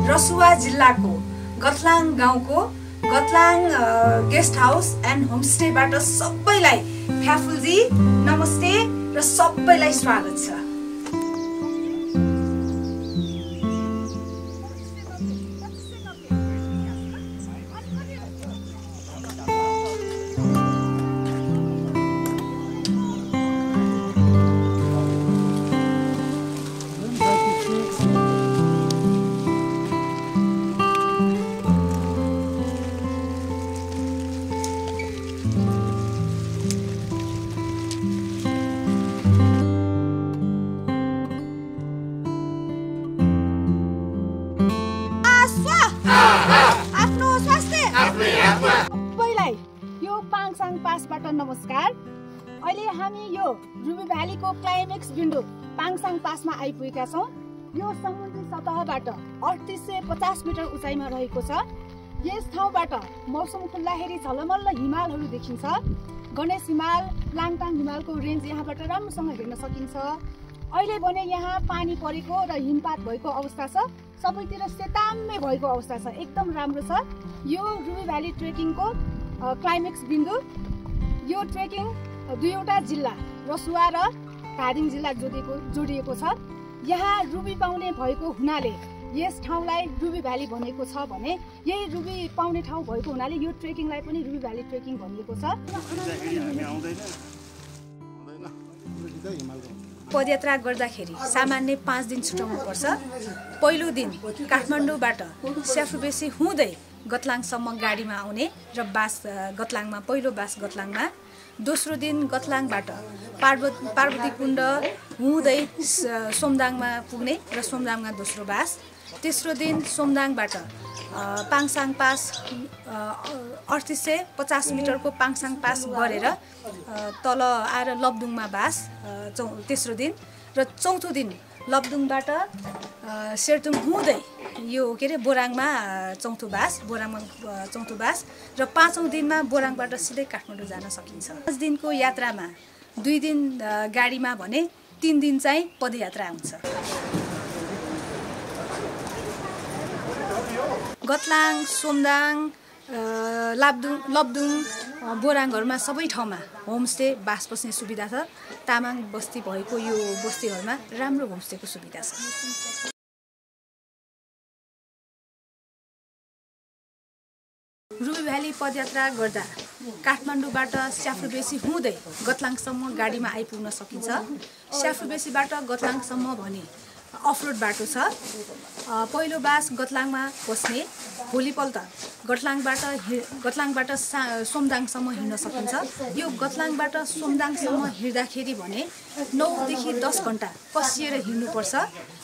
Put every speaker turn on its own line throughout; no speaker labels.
रसुवा जिल्लाको गतलाङ गाउँको गतलाङ guest house and होमस्टेबाट सबैलाई फ्याफुलजी नमस्ते र सबैलाई स्वागत छ।
पासबाट नमस्कार। अहिले हामी यो रुबी भ्यालीको क्लाइमेक्स बिन्दु पाङसाङ पासमा आइपुगेका छौँ। यो समुद्री सतहबाट 3850 मिटर उचाइमा रहेको छ। यस ठाउँबाट मौसम खुल्दाखेरि झलमल्ल हिमालहरू देखिन्छ। गणेश हिमाल, लाङटाङ हिमालको रेन्ज यहाँबाट राम्रोसँग हेर्न सकिन्छ। अहिले भने यहाँ पानी परेको र हिमपात भएको अवस्था छ। सबैतिर सेताम्मे भएको अवस्था छ, एकदम राम्रो छ। यो रुबी भ्याली ट्रेकिङको क्लाइमेक्स बिन्दु। यो ट्रेकिङ दुईवटा जिल्ला रसुवा र धादिङ जिल्ला जोडिएको छ। यहाँ रुबी पाउने भएको हुनाले यस ठाउँलाई रुबी भ्याली भनेको छ भने यही रुबी पाउने ठाउँ भएको हुनाले यो ट्रेकिङलाई पनि रुबी भ्याली ट्रेकिङ भनिएको छ।
पदयात्रा गर्दाखेरि सामान्य 5 दिन छुटाउनु पर्छ। पहिलो दिन काठमाडौँबाट स्याफुबेसी हुँदै गतलाङसम्म गाडीमा आउने र गतलाङमा पहिलो बास गतलाङमा। दोस्रो दिन गतलाङबाट पार्वती कुण्ड हुँदै सोमदाङमा पुग्ने र सोमदाङमा दोस्रो बास। तेस्रो दिन सोमदाङबाट पाङसाङ पास 3850 मिटरको पाङसाङ पास गरेर तल आएर लबदुङमा बास तेस्रो दिन। र चौथो दिन लबदुङबाट सेरतुङ हुँदै यो बोराङमा चौथो बास र पाँचौं दिनमा बोराङबाट सिधै काठमाडौँ जान सकिन्छ। 5 दिनको यात्रामा 2 दिन गाडीमा भने 3 दिन चाहिँ पदयात्रा हुन्छ। गतलाङ, सोमदाङ, लबदुङ, बोराङहरूमा सबै ठाउँमा होमस्टे बास बस्ने सुविधा छ। तामाङ बस्ती भएको यो बस्तीहरूमा राम्रो होमस्टेको सुविधा छ। रुबी भ्याली पदयात्रा गर्दा काठमाडौँबाट स्याफुबेसी हुँदै गतलाङसम्म गाडीमा आइपुग्न सकिन्छ। स्याफुबेसीबाट गतलाङसम्म भने अफरोड बाटो छ। पहिलो बास गतलाङमा बस्ने, भोलिपल्ट गतलाङबाट सोमदाङसम्म हिँड्न सकिन्छ। यो गतलाङबाट सोमदाङसम्म हिँड्दाखेरि भने 9 देखि 10 घन्टा कसिएर हिँड्नुपर्छ।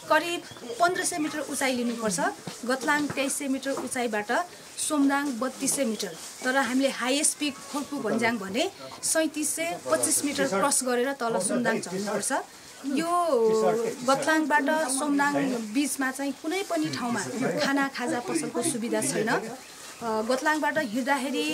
करिब 1500 मिटर उचाइ लिनुपर्छ। गतलाङ 2300 मिटर उचाइबाट सोमदाङ 3200 मिटर। तर हामीले हाइएस्ट पिक खोर्पु भन्ज्याङ भने 3725 मिटर क्रस गरेर तल सोमदाङ चढ्नुपर्छ। यो गतलाङबाट सोमदाङ बीचमा चाहिँ कुनै पनि ठाउँमा खाजा पसलको सुविधा छैन। गतलाङबाट हिँड्दाखेरि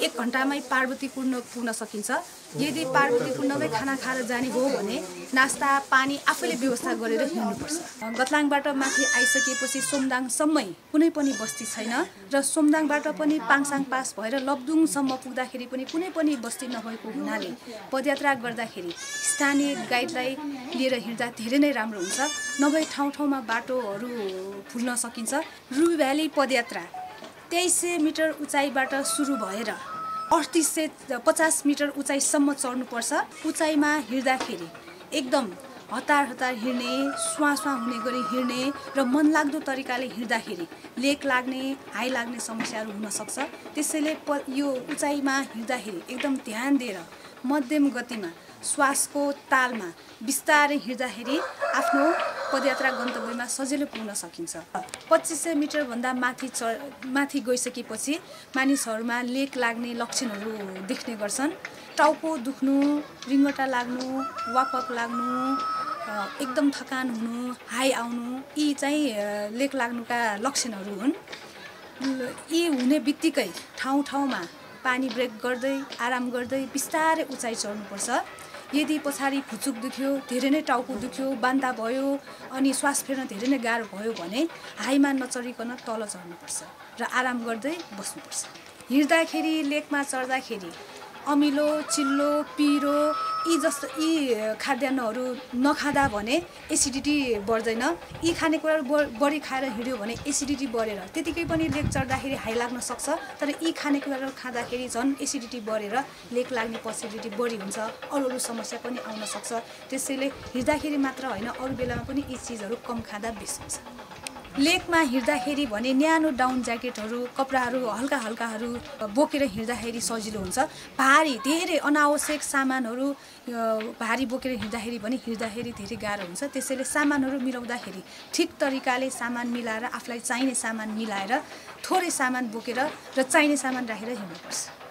1 घन्टामै पार्वती कुण्ड पुग्न सकिन्छ। यदि पार्वती कुण्डमै खाना खाएर जाने हो भने नास्ता पानी आफैले व्यवस्था गरेर हिँड्नुपर्छ। गतलाङबाट माथि आइसकेपछि सोमदाङसम्मै कुनै पनि बस्ती छैन र सोमदाङबाट पनि पाङसाङ पास भएर लबदुङसम्म पुग्दाखेरि पनि कुनै पनि बस्ती नभएको हुनाले पदयात्रा गर्दाखेरि स्थानीय गाइडलाई लिएर हिँड्दा धेरै नै राम्रो हुन्छ। नभए ठाउँ-ठाउँमा बाटोहरू भुल्न सकिन्छ। रुबी भ्याली पदयात्रा 2300 मिटर उचाइबाट सुरु भएर 3850 मिटर उचाइसम्म चढ्नुपर्छ। उचाइमा हिँड्दाखेरि एकदम हतार हिँड्ने, स्वाँ हुने गरी हिँड्ने र मनलाग्दो तरिकाले हिँड्दाखेरि लेक लाग्ने, हाई लाग्ने समस्याहरू हुन सक्छ। त्यसैले यो उचाइमा हिँड्दाखेरि एकदम ध्यान दिएर मध्यम गतिमा श्वासको तालमा बिस्तारै हिँड्दाखेरि आफ्नो पदयात्रा गन्तव्यमा सजिलै पुग्न सकिन्छ। 2500 मिटरभन्दा माथि गइसकेपछि मानिसहरूमा लेक लाग्ने लक्षणहरू देख्ने गर्छन्। टाउको दुख्नु, रिङ्गटा लाग्नु, वाक लाग्नु, एकदम थकान हुनु, हाई आउनु, यी चाहिँ लेक लाग्नुका लक्षणहरू हुन्। यी हुने बित्तिकै ठाउँ-ठाउँमा पानी ब्रेक गर्दै आराम गर्दै बिस्तारै उचाइ चढ्नुपर्छ। यदि पछाडि खुचुक दुख्यो, धेरै नै टाउको दुख्यो, बान्ता भयो अनि श्वास फेर्न धेरै नै गाह्रो भयो भने हाईमा नचढिकन तल चढ्नुपर्छ र आराम गर्दै बस्नुपर्छ। हिँड्दाखेरि लेकमा चढ्दाखेरि अमिलो, चिल्लो, पिरो यी खाद्यान्नहरू नखाँदा भने एसिडिटी बढ्दैन। यी खानेकुराहरू बढी खाएर हिँड्यो भने एसिडिटी बढेर त्यतिकै पनि लेक चढ्दाखेरि हाई लाग्न सक्छ, तर यी खानेकुराहरू खाँदाखेरि झन् एसिडिटी बढेर लेक लाग्ने पोसिबिलिटी बढी हुन्छ, अरू समस्या पनि आउन सक्छ। त्यसैले हिँड्दाखेरि मात्र होइन, अरू बेलामा पनि यी चिजहरू कम खाँदा बेस हुन्छ। लेकमा हिँड्दाखेरि भने न्यानो डाउन ज्याकेटहरू, कपडाहरू हल्का हल्काहरू बोकेर हिँड्दाखेरि सजिलो हुन्छ। भारी धेरै अनावश्यक सामानहरू भारी बोकेर हिँड्दाखेरि पनि धेरै गाह्रो हुन्छ। त्यसैले सामानहरू मिलाउँदाखेरि ठिक तरिकाले सामान मिलाएर आफूलाई चाहिने सामान मिलाएर थोरै सामान बोकेर र चाहिने सामान राखेर हिँड्नुपर्छ।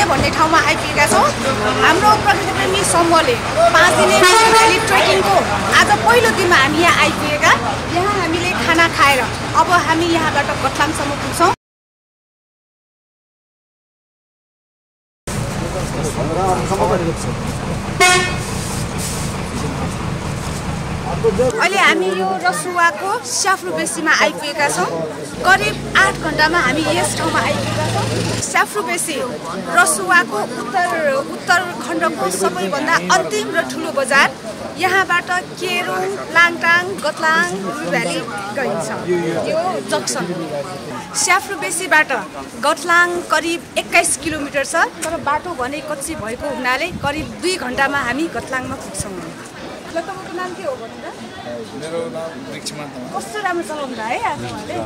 भन्ने ठाउँमा आइपुगेका छौँ। हाम्रो प्रकृतिप्रेमी समूहले 5 दिने रुबी भ्याली ट्रेकिङको आज पहिलो दिनमा हामी यहाँ आइपुगेका। यहाँ हामीले खाना खाएर अब हामी यहाँबाट गतलाङसम्म पुग्छौँ। अहिले हामी यो रसुवाको स्याफ्रुबेसीमा आइपुगेका छौँ। करिब 8 घण्टामा हामी यस ठाउँमा आइपुगेका छौँ। स्याफ्रुबेसी रसुवाको उत्तरखण्डको सबैभन्दा अन्तिम र ठुलो बजार। यहाँबाट केरुङ, लाङटाङ, गतलाङ, रुबी भ्याली गइन्छ। यो जक्सन स्याफ्रुबेसीबाट गतलाङ करिब 21 किलोमिटर छ, तर बाटो भने कच्ची भएको हुनाले करिब 2 घण्टामा हामी गतलाङमा पुग्छौँ। ल तपाईँको नाम के हो भन्नु त?
मेरो नाम वृक्षमान।
कस्तो राम्रो चलाउनु है आज उहाँले।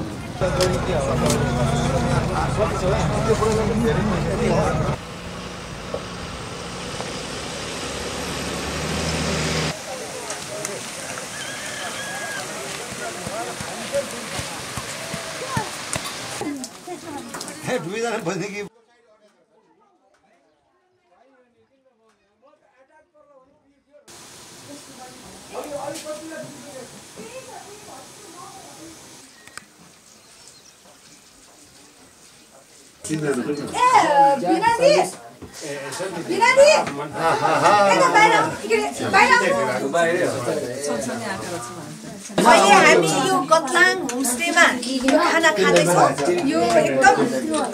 अहिले हामी यो गतलाङ होमस्टेमा खाना खाँदैछौँ। यो एकदम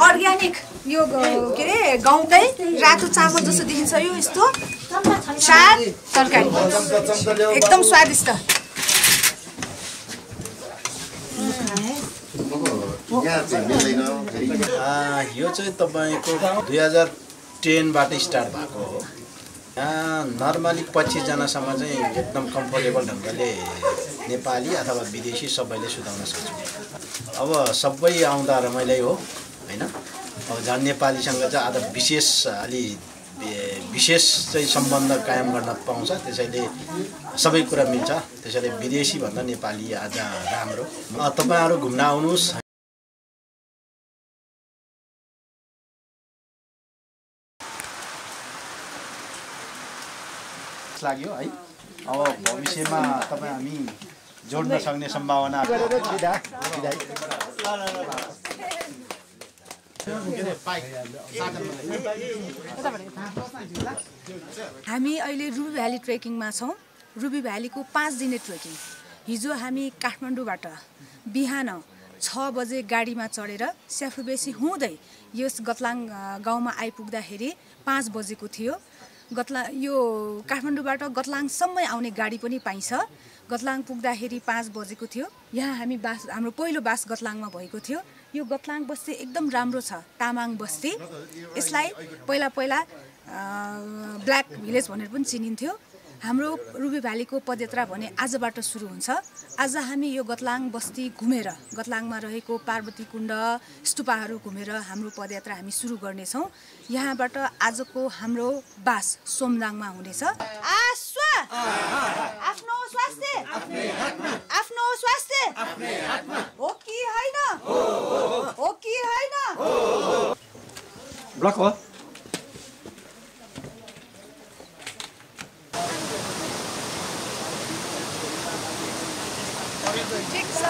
अर्ग्यानिक, यो के अरे गाउँकै रातो चामल जस्तो देखिन्छ। यो यस्तो साग तरकारी एकदम स्वादिष्ट।
यो चाहिँ तपाईँको 2010बाट स्टार्ट भएको हो। यहाँ नर्मली 25 जनासम्म चाहिँ एकदम कम्फोर्टेबल ढङ्गले नेपाली अथवा विदेशी सबैले सुताउन सक्छौँ। अब सबै आउँदा रमाइलो हो हैन। अब झन् नेपालीसँग चाहिँ आज विशेष चाहिँ सम्बन्ध कायम गर्न पाउँछ। त्यसैले सबै कुरा मिल्छ। त्यसैले विदेशी भन्दा नेपाली आज राम्रो। तपाईहरु घुम्न आउनुस्। लाग्यो है। अब भविष्यमा तपाईँ हामी जोड्न सक्ने सम्भावना
हामी अहिले रुबी भ्याली ट्रेकिङमा छौँ। रुबी भ्यालीको 5 दिने ट्रेकिङ। हिजो हामी काठमाडौँबाट बिहान 6 बजे गाडीमा चढेर स्याफ्रुबेसी हुँदै यस गतलाङ गाउँमा आइपुग्दाखेरि 5 बजेको थियो। यो काठमाडौँबाट गतलाङसम्म आउने गाडी पनि पाइन्छ। गतलाङ पुग्दाखेरि 5 बजेको थियो। यहाँ हामी हाम्रो पहिलो बास गतलाङमा भएको थियो। यो गतलाङ बस्ती एकदम राम्रो छ, तामाङ बस्ती। यसलाई पहिला ब्ल्याक भिलेज भनेर पनि चिनिन्थ्यो। हाम्रो रुबी भ्यालीको पदयात्रा भने आजबाट सुरु हुन्छ। आज हामी यो गतलाङ बस्ती घुमेर गतलाङमा रहेको पार्वती कुण्ड स्तूपहरू घुमेर हाम्रो पदयात्रा हामी सुरु गर्नेछौँ। यहाँबाट आजको हाम्रो बास सोमदाङमा हुनेछ। आफ्नो स्वास्थ्य हो कि होइन?
ब्लक हो
ठिक छ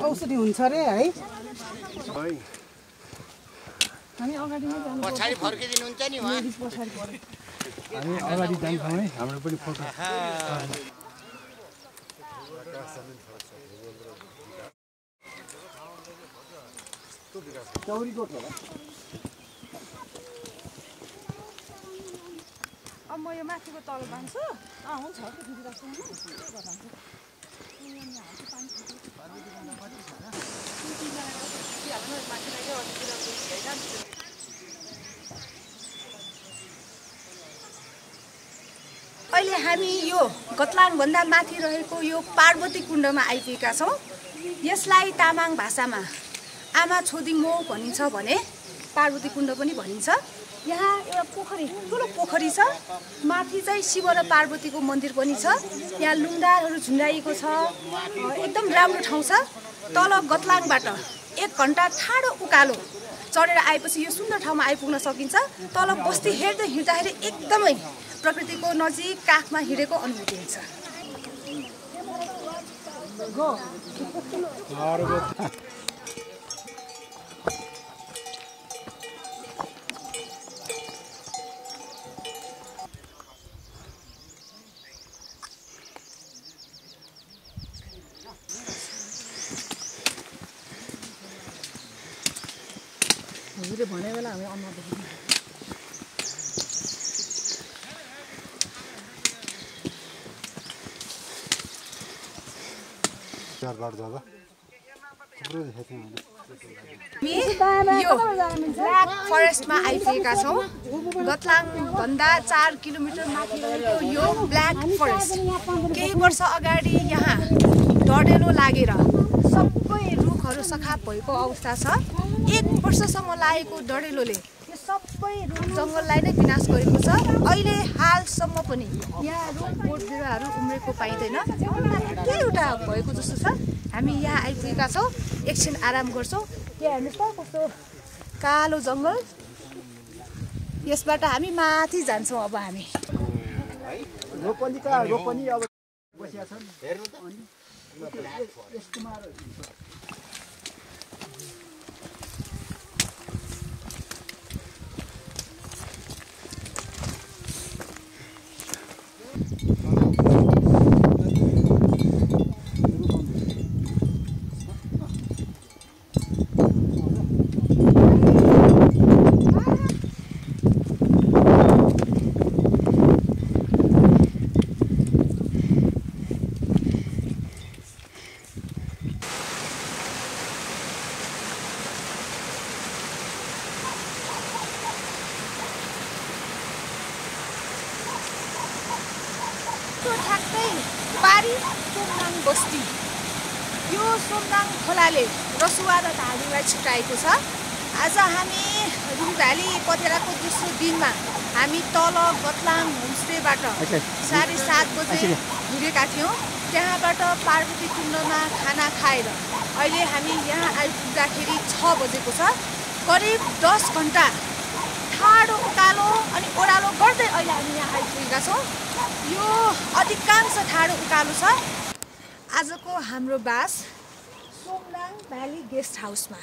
औषधि हुन्छ रे है
हामी अगाडि नै जानु
पछाडी फर्किदिनुहुन्छ नि उहाँ
हामी अगाडि जान्छौँ है हाम्रो पनि फोकस
अब म यो माथिको तल बाँध्छु हुन्छ अहिले हामी यो गतलाङभन्दा माथि रहेको यो पार्वती कुण्डमा आइपुगेका छौँ। यसलाई तामाङ भाषामा आमा छोदिङ मो भनिन्छ भने पार्वती कुण्ड पनि भनिन्छ। यहाँ एउटा पोखरी ठुलो पोखरी छ, माथि चाहिँ शिव र पार्वतीको मन्दिर पनि छ। यहाँ लुङदारहरू झुन्डाइएको छ, एकदम राम्रो ठाउँ छ। तल गतलाङबाट 1 घन्टा ठाडो उकालो चढेर आएपछि यो सुन्दर ठाउँमा आइपुग्न सकिन्छ। तल बस्ती हेर्दै हिँड्दाखेरि एकदमै प्रकृतिको नजिक काखमा हिँडेको अनुभूति हुन्छ।
हजुरले भने बेला हामी अन्ना देख्यौँ।
यो ब्ल्याक फरेस्टमा आइपुगेका छौँ। गतलाङभन्दा 4 किलोमिटर माथि रहेको यो ब्ल्याक फरेस्ट। केही वर्ष अगाडि यहाँ डढेलो लागेर सबै रुखहरू सखाप भएको अवस्था छ। 1 वर्षसम्म लागेको डढेलोले यो सबै रुख जङ्गललाई नै विनाश गरेको छ। अहिले हालसम्म पनि यहाँ रुख बोट बिरुवाहरू उम्रेको पाइँदैन, के एउटा भएको जस्तो छ। हामी यहाँ आइपुगेका छौँ, एकछिन आराम गर्छौँ। यहाँ हेर्नुहोस् त कस्तो कालो जङ्गल। यसबाट हामी माथि जान्छौँ। अब हामी
रोपनी अब बसिया छन्
हेर्नु त
ठ्याक्कै पारी सोमनाङ बस्ती। यो सोमनाङ खोलाले रसुवा र धादिङलाई छुट्याएको छ। आज हामी रुबी भ्याली पथेराको दोस्रो दिनमा हामी तल गतलाङ होमस्टेबाट 7:30 बजे हिँडेका थियौँ। त्यहाँबाट पार्वती कुण्डमा खाना खाएर अहिले हामी यहाँ आइपुग्दाखेरि 6 बजेको छ। करिब 10 घन्टा ठाडो उकालो अनि ओह्रालो गर्दै अहिले हामी यहाँ आइपुगेका छौँ। यो अधिकांश ठाडो उकालो छ। आजको हाम्रो बास सोमनाङ भ्याली गेस्ट हाउसमा।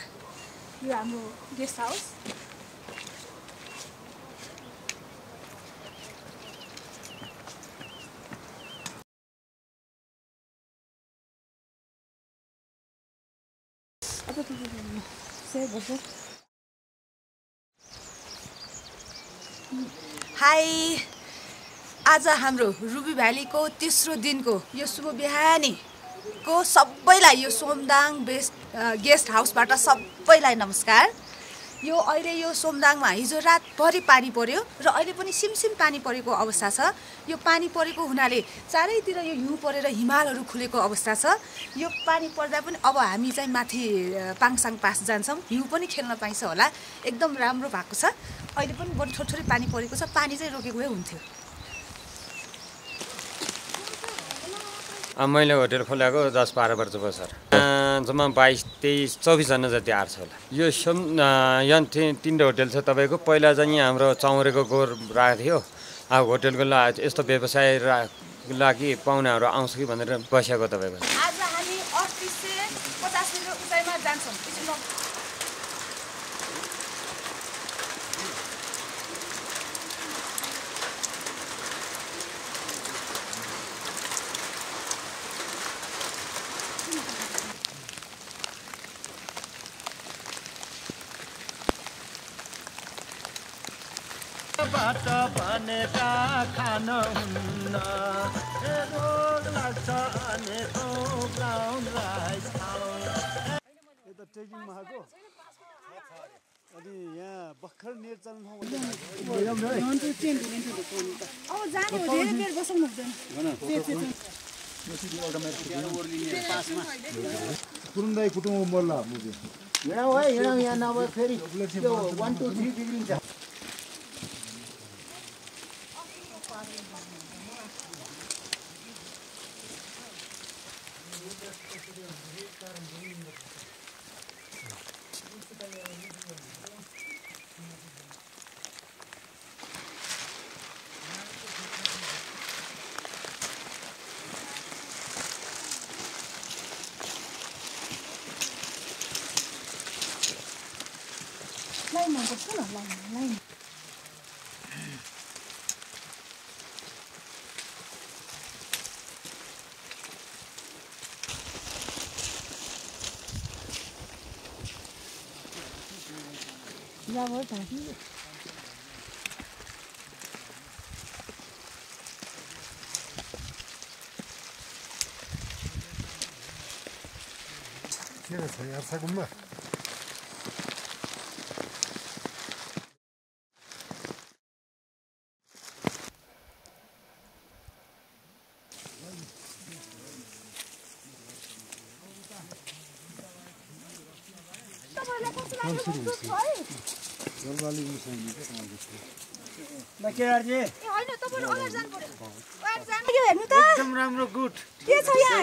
यो हाम्रो गेस्ट हाउस। हाई, आज हाम्रो रुबी भ्यालीको तेस्रो दिनको यो शुभ बिहानीको सबैलाई यो सोमदाङ गेस्ट हाउसबाट सबैलाई नमस्कार। यो अहिले यो सोमदाङमा हिजो रातभरि पानी पर्यो र अहिले पनि सिमसिम पानी परेको अवस्था छ। यो पानी परेको हुनाले चारैतिर यो हिउँ परेर हिमालहरू खुलेको अवस्था छ। यो पानी पर्दा पनि अब हामी चाहिँ माथि पाङसाङ पास जान्छौँ, हिउँ पनि खेल्न पाइन्छ होला। एकदम राम्रो भएको छ। अहिले पनि बरु थोरै पानी परेको छ, पानी चाहिँ रोकेकै हुन्थ्यो।
मैले होटल खोलेको 10-12 वर्ष भयो सर। जम्मा 22-23-24 जना जति आएको छ होला। यो यहाँ 3 होटल छ तपाईँको। पहिला चाहिँ यहाँ हाम्रो चौरेको गोर राखेको थियो। अब होटलको यस्तो व्यवसाय लागि पाहुनाहरू आउँछ कि भनेर बसेको तपाईँको।
आज हामी 3850 मिटर उचाइमा जान्छौँ।
बाटो भनेका खान हुन्न रोग लाग्छ अनेको ब्राउन राइस खाऊ। यता ट्रेकिङमा आएको अनि यहाँ भर्खर नेट चल्नु
अब जाने हो, धेरै बेर बसाउनु हुँदैन।
तुरुन्तै कुटुम्ब मल्ला मुझे
हिँडौँ यहाँ नभए फेरि 1 2 3 बिग्रिन्छ।
लाइनमा बस्नु न, लाइन जाऊ त।
के रहेछ यार्सा गुम्बा?
एकदम राम्रो गुड।
के छ यहाँ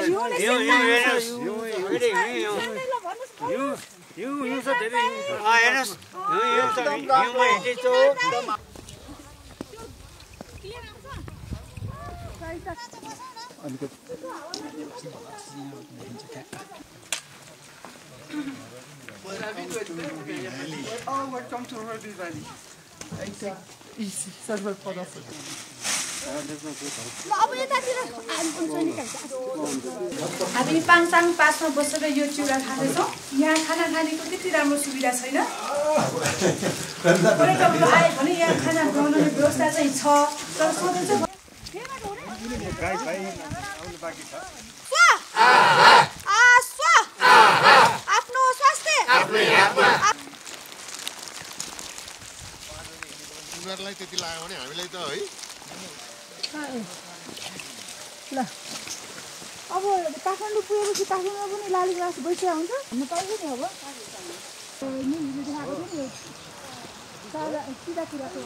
हामी पाङसाङ पासमा बसेर यो चिउरा खाँदैछौँ। यहाँ खाना खानेको त्यति राम्रो सुविधा छैन। पर्यटकहरू आयो भने यहाँ खाना बनाउने व्यवस्था चाहिँ छ, तर सधैँ चाहिँ आफ्नो स्वास्थ्य
उनीहरूलाई त्यति लाग्यो भने हामीलाई त है
ल अब काठमाडौँ पुगेपछि काठमाडौँमा पनि लालीगुराँस बैठिया हुन्छ हुनु पाइन्छ नि। अब न्युजले देखाएको थियो नि सिधातिरको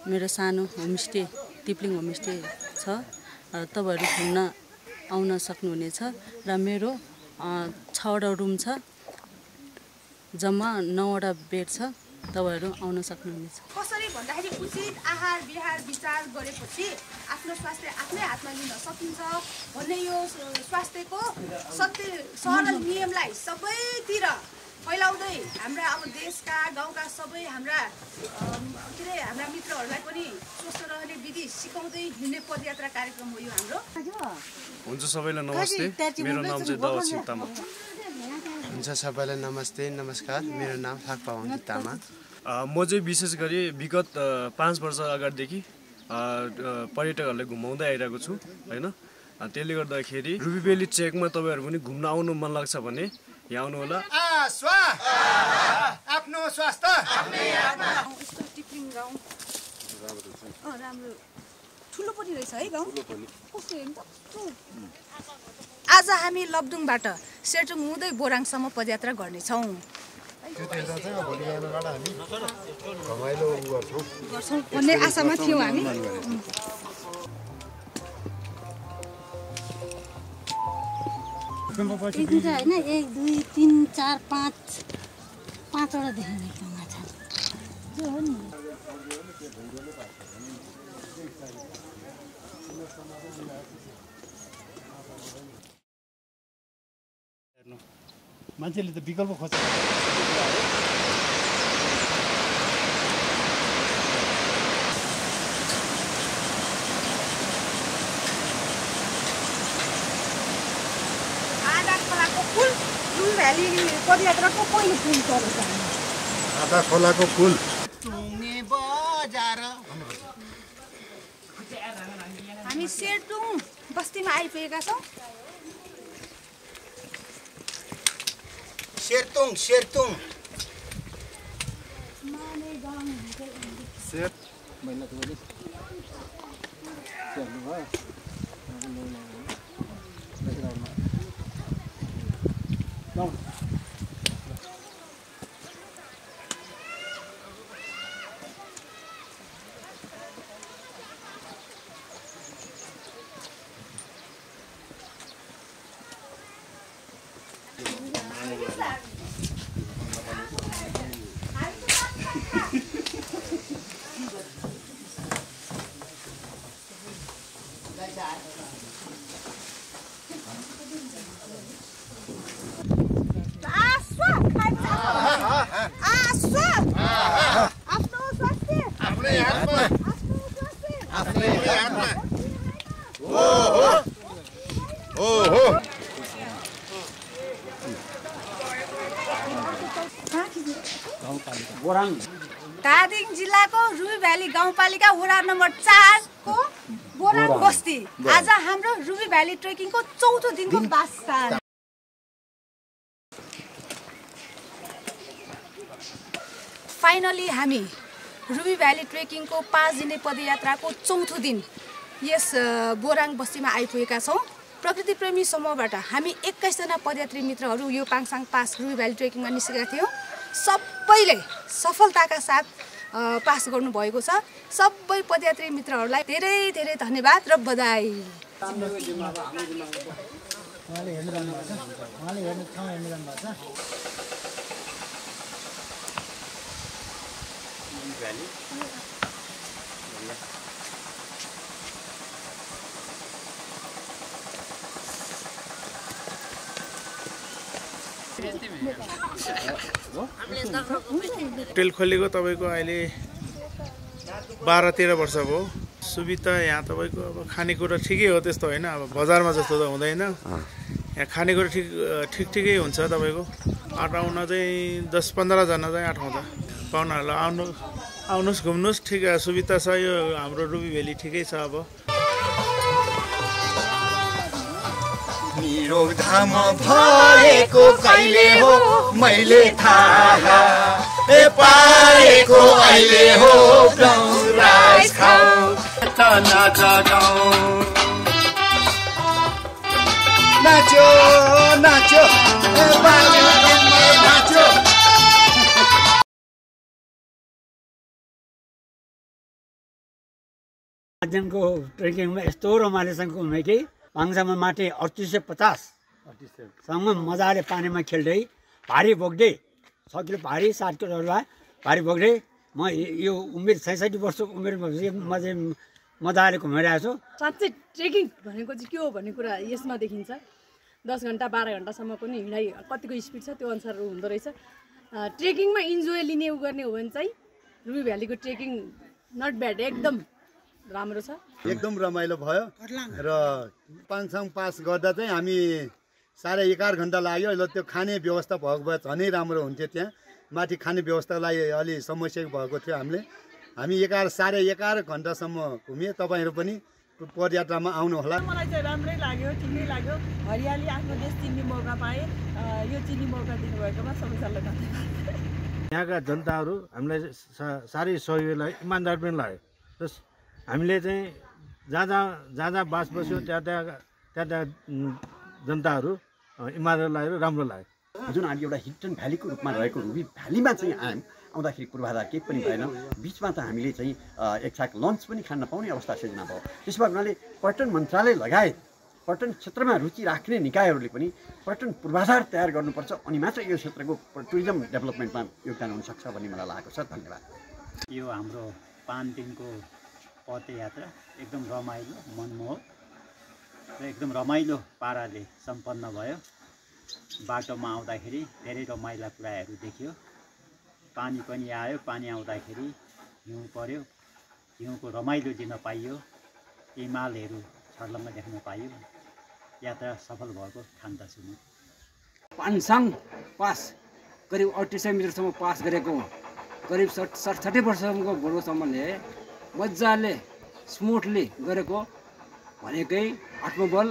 मेरो सानो होमस्टे टिप्लिङ होमस्टे छ, तपाईँहरू घुम्न आउन सक्नुहुनेछ। र मेरो 6वटा रुम छ, जम्मा 9वटा बेड छ, तपाईँहरू आउन सक्नुहुनेछ।
कसरी भन्दाखेरि उचित आहार विहार विचार गरेपछि आफ्नो स्वास्थ्य आफ्नै हातमा लिन सकिन्छ भन्ने यो स्वास्थ्यको सत्य सरल नियमलाई सबैतिर फैलाउँदै हाम्रा अब देशका गाउँका सबै हाम्रा मित्रहरूलाई पनि स्वस्थ रहने विधि सिकाउँदै हिँड्ने पदयात्रा कार्यक्रम हो यो हाम्रो।
हुन्छ सबैलाई नमस्ते, मेरो नाम चाहिँ दवसिङ तामाङ।
हुन्छ सबैलाई नमस्ते नमस्कार, मेरो नाम फाक्पा वाङकी तामाङ।
म चाहिँ विशेष गरी विगत 5 वर्ष अगाडिदेखि पर्यटकहरूलाई घुमाउँदै आइरहेको छु होइन। त्यसले गर्दाखेरि रुबी भ्याली ट्रेकमा तपाईँहरू पनि घुम्न आउनु मन लाग्छ भने यहाँ आउनु होला।
आफ्नो स्वास्थ्य
यस्तो टिप्लिङ गाउँ राम्रो ठुलो पनि रहेछ है गाउँ कस्तो हेर्नु त कस्तो।
आज हामी लब्दुङबाट सेर्टुङ हुँदै बोराङसम्म पदयात्रा गर्नेछौँ। गर्छौँ भन्ने आशामा थियौँ हामी।
होइन 1 2 3 4 5वटा देखेको माछा जो हो नि।
मान्छेले त विकल्प खोज्छ।
रुबी भ्याली पदयात्राको पहिलो पुल चढेको
आधा खोलाको पुल
हामी सेर्टुङ बस्तीमा आइपुगेका छौँ।
शेरतुङ
धादिङ जिल्लाको रुबी भ्याली गाउँपालिका वडा नम्बर 4 को बोराङ बस्ती आज हाम्रो रुबी भ्याली ट्रेकिङको चौथो दिनको वासस्थान। फाइनली हामी रुबी भ्याली ट्रेकिङको 5 दिने पदयात्राको चौथो दिन यस बोराङ बस्तीमा आइपुगेका छौँ। प्रकृति प्रेमी समूहबाट हामी 21 जना पदयात्री मित्रहरू यो पाङसाङ पास रुबी भ्याली ट्रेकिङमा निस्केका थियौँ। सबैले सफलताका साथ पास गर्नुभएको छ। सबै पदयात्री मित्रहरूलाई धेरै धेरै धन्यवाद र बधाई।
होटेल खोलेको तपाईँको अहिले 12-13 वर्ष भयो। सुविधा यहाँ तपाईँको अब खानेकुरा ठिकै हो, त्यस्तो होइन अब बजारमा जस्तो त हुँदैन। यहाँ खानेकुरा ठिकै हुन्छ। तपाईँको आठ आउन चाहिँ 10-15 जना चाहिँ आठ आउँछ। पाहुनाहरूलाई आउनुहोस् घुम्नुहोस्, ठिक सुविधा छ। यो हाम्रो रुबी भ्याली ठिकै छ। अब
मेरो धाम भएको कहिले हो मैले थाहा पाएको अहिले हो राइस खाऊ नाचा गाउँ नाच्यो नाच्यो नाच्यो।
आजको ट्रेकिङमा यस्तो रमाइलोसँग घुमेँ कि पाङसाङमा माथि 3850 सँग मजाले पानीमा खेल्दै भारी बोक्दै 6 किलो भारी 7 किलो भारी बोक्दै म यो उमेर 66 वर्षको उमेरमा म चाहिँ मजाले घुमिरहेको छु।
साँच्चै ट्रेकिङ भनेको चाहिँ के हो भन्ने कुरा यसमा देखिन्छ। 10 घन्टा 12 घन्टासम्म पनि हिँडाइ कतिको स्पिड छ त्यो अनुसार हुँदो रहेछ। ट्रेकिङमा इन्जोय लिने गर्ने हो भने चाहिँ रुबी भ्यालीको ट्रेकिङ नट ब्याड, एकदम राम्रो छ।
एकदम रमाइलो भयो र पाङसाङ पास गर्दा चाहिँ हामी 11.5 घन्टा लाग्यो। ल त्यो खाने व्यवस्था भएको भए झनै राम्रो हुन्थ्यो। त्यहाँ माथि खाने व्यवस्थालाई अलि समस्या भएको थियो। हामी 11-11.5 घन्टासम्म घुम्यौँ। तपाईँहरू पनि पदयात्रामा आउनु होला।
मलाई चाहिँ राम्रै लाग्यो, ठिकै लाग्यो। हरियाली आफ्नो देश चिन्ने मौका पाएँ। यो चिन्ने मौका दिनुभएकोमा सबैजनालाई धन्यवाद।
यहाँका जनताहरू हामीलाई साह्रै सहयोगलाई इमान्दार पनि लाग्यो। जस हामीले चाहिँ जहाँ बास बस्यो त्यहाँ जनताहरू इमान्दार लागेर राम्रो लाग्यो।
जुन हामी एउटा हिल्टन भ्यालीको रूपमा रहेको रुबी भ्यालीमा चाहिँ आउँदाखेरि पूर्वाधार केही पनि भएन। बिचमा त हामीले चाहिँ एकछाक लन्च पनि खान नपाउने अवस्था सिर्जना भयो। त्यसो भए हुनाले पर्यटन मन्त्रालय लगायत पर्यटन क्षेत्रमा रुचि राख्ने निकायहरूले पनि पर्यटन पूर्वाधार तयार गर्नुपर्छ, अनि मात्र यो क्षेत्रको टुरिज्म डेभलपमेन्टमा योगदान हुनसक्छ भन्ने मलाई लागेको छ। धन्यवाद।
यो हाम्रो 5 दिनको पदयात्रा एकदम रमाइलो, मनमोहक र एकदम रमाइलो पाराले सम्पन्न भयो। बाटोमा आउँदाखेरि धेरै रमाइला कुराहरू देखियो। पानी पनि आयो, पानी आउँदाखेरि हिउँ पर्यो, हिउँको रमाइलो लिन पाइयो, हिमालहरू छर्लङ्ग देख्न पाइयो। यात्रा सफल भएको ठान्दछु म।
पाङसाङ पास करिब 38 मिटरसम्म पास गरेको, करिब 60 वर्षसम्मको बुढोसम्मले मजाले स्मुथली गरेको भनेकै आत्मबल,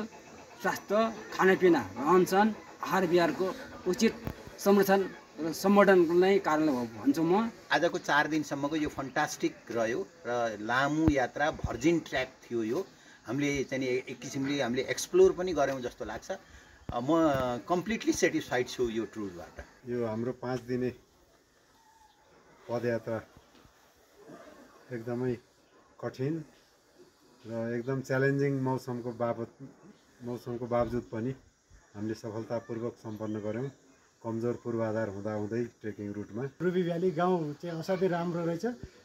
स्वास्थ्य, खानापिना, रहनसहन, आहार विहारको उचित संरक्षण र सम्बोधनको नै कारणले हो भन्छु म।
आजको 4 दिनसम्मको यो फन्टास्टिक रह्यो र लामो यात्रा, भर्जिन ट्र्याक थियो यो। हामीले चाहिँ एक किसिमले हामीले एक्सप्लोर पनि गऱ्यौँ जस्तो लाग्छ। म कम्प्लिटली सेटिस्फाइड छु यो टुरबाट।
यो हाम्रो 5 दिने पदयात्रा एकदमै कठिन र एकदम च्यालेन्जिङ मौसमको बावजुद पनि हामीले सफलतापूर्वक सम्पन्न गऱ्यौँ। कमजोर पूर्वाधार हुँदाहुँदै ट्रेकिङ रुटमा
रुबी भ्याली गाउँ चाहिँ असाध्यै राम्रो रहेछ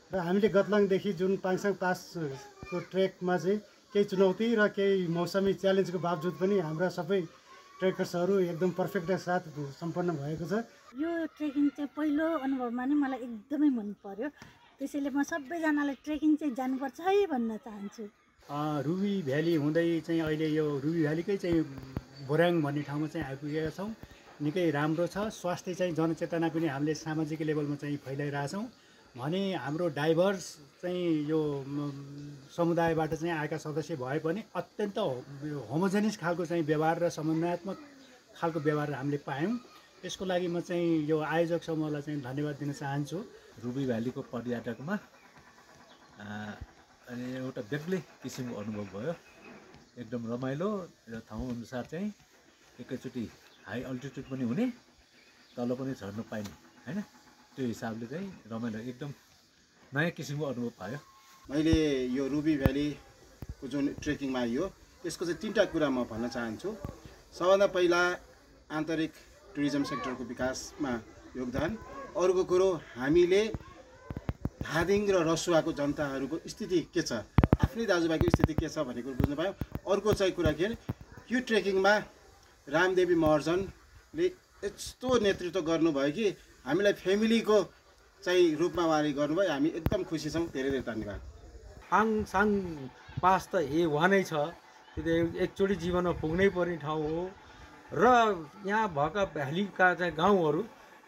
र हामीले गतलाङदेखि जुन पाङसाङ पासको ट्रेकमा चाहिँ केही चुनौती र केही मौसमी च्यालेन्जको बावजुद पनि हाम्रा सबै ट्रेकर्सहरू एकदम पर्फेक्ट साथ सम्पन्न भएको छ।
यो ट्रेकिङ चाहिँ पहिलो अनुभवमा नै मलाई एकदमै मन पर्यो। त्यसैले म सबैजनालाई ट्रेकिङ चाहिँ जानुपर्छ है भन्न चाहन्छु।
रुबी भ्याली हुँदै चाहिँ अहिले यो रुबी भ्यालीकै चाहिँ बोराङ भन्ने ठाउँमा चाहिँ आइपुगेका छौँ। निकै राम्रो छ। स्वास्थ्य चाहिँ जनचेतना पनि हामीले सामाजिक लेभलमा चाहिँ फैलाइरहेछौँ भने हाम्रो डाइभर्स चाहिँ यो समुदायबाट चाहिँ आएका सदस्य भए पनि अत्यन्त होमोजेनियस खालको चाहिँ व्यवहार र समन्वयात्मक खालको व्यवहार हामीले पायौँ। यसको लागि म चाहिँ यो आयोजक समूहलाई चाहिँ धन्यवाद दिन चाहन्छु।
रुबी भ्यालीको पदयात्रामा अनि एउटा बेग्लै किसिमको अनुभव भयो। एकदम रमाइलो र ठाउँ अनुसार चाहिँ एकैचोटि हाई अल्टिट्युड पनि हुने, तल पनि झर्न पाइने हैन, त्यो हिसाबले चाहिँ रमाइलो एकदम नयाँ किसिमको अनुभव पायो।
मैले यो रुबी भ्यालीको जुन ट्रेकिङमा आइयो यसको चाहिँ 3टा कुरा म भन्न चाहन्छु। सबभन्दा पहिला आन्तरिक टुरिज्म सेक्टरको विकासमा योगदान, अर्को कुरो हामीले धादिङ र रसुवाको जनताहरूको स्थिति के छ, आफ्नै दाजुभाइको स्थिति के छ भन्ने कुरो बुझ्न पायौँ। अर्को चाहिँ कुरा के यो ट्रेकिङमा रामदेवी महर्जनले यस्तो नेतृत्व गर्नुभयो कि हामीलाई फ्यामिलीको चाहिँ रूपमा उहाँले गर्नुभयो। हामी एकदम खुसी छौँ। धेरै धेरै धन्यवाद।
पाङसाङ पास त वानै छ, त्यो त एकचोटि जीवनमा पुग्नै पर्ने ठाउँ हो र यहाँ भएका भ्यालीका चाहिँ गाउँहरू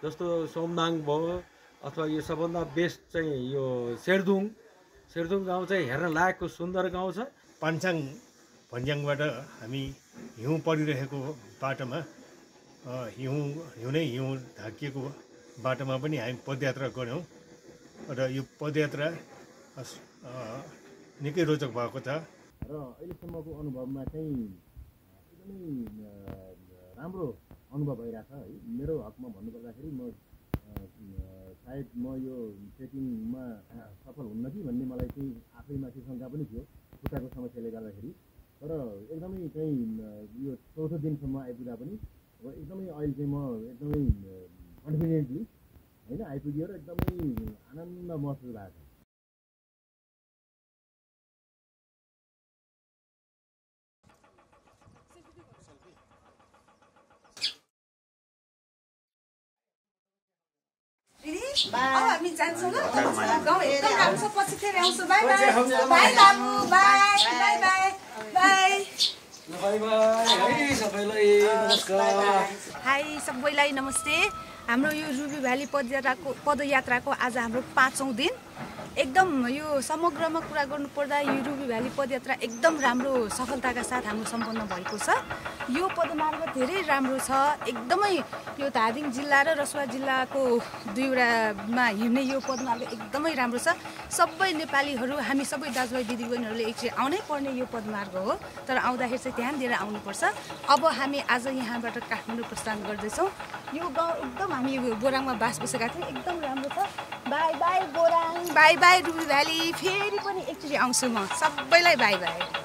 जस्तो सोमदाङ भयो अथवा यो सबभन्दा बेस्ट चाहिँ यो शेरदुङ गाउँ चाहिँ हेर्न लायकको सुन्दर गाउँ छ।
पाङसाङ भन्ज्याङबाट हामी हिउँ परिरहेको बाटोमा हिउँ ढाकिएको बाटोमा पनि हामी पदयात्रा गऱ्यौँ र यो पदयात्रा निकै रोचक भएको छ
र अहिलेसम्मको अनुभवमा चाहिँ एकदमै राम्रो अनुभव भइरहेछ है। मेरो हकमा भन्नुपर्दाखेरि सायद म यो ट्रेकिङमा सफल हुन्न कि भन्ने मलाई चाहिँ आफैमाथि शङ्का पनि थियो खुट्टाको समस्याले गर्दाखेरि। तर एकदमै चाहिँ यो 4थो दिनसम्म आइपुग्दा पनि एकदमै अहिले चाहिँ म एकदमै कन्फिडेन्टली होइन आइपुग्यो र एकदमै आनन्द महसुस भएको छ।
अब हामी जान्छौँ ल। गाउँ एकदम राम्रो छ, पछि फेरि आउँछु। बाई बाई बाई बाबु, by by by by
by by सबैलाई नमस्कार।
हाई सबैलाई नमस्ते। हाम्रो यो रुबी भ्याली पदयात्राको आज हाम्रो 5औं दिन। एकदम यो समग्रमा कुरा गर्नुपर्दा यो रुबी भ्याली पदयात्रा एकदम राम्रो सफलताका साथ हाम्रो सम्पन्न भएको छ। यो पदमार्ग धेरै राम्रो छ, एकदमै यो धादिङ जिल्ला र रसुवा जिल्लाको दुईवटामा हिँड्ने यो पदमार्ग एकदमै राम्रो छ। सबै नेपालीहरू हामी सबै दाजुभाइ दिदीबहिनीहरूले एकचोटि आउनै पर्ने यो पदमार्ग हो, तर आउँदाखेरि चाहिँ ध्यान दिएर आउनुपर्छ। अब हामी आज यहाँबाट काठमाडौँ प्रस्थान गर्दैछौँ। यो गाउँ एकदम हामी बोराङमा बास बसेका थियौँ, एकदम राम्रो छ। Bye bye Borang, bye bye Ruby Valley. फेरि पनि एकचोटि आउँछु म, सबैलाई बाई बाई।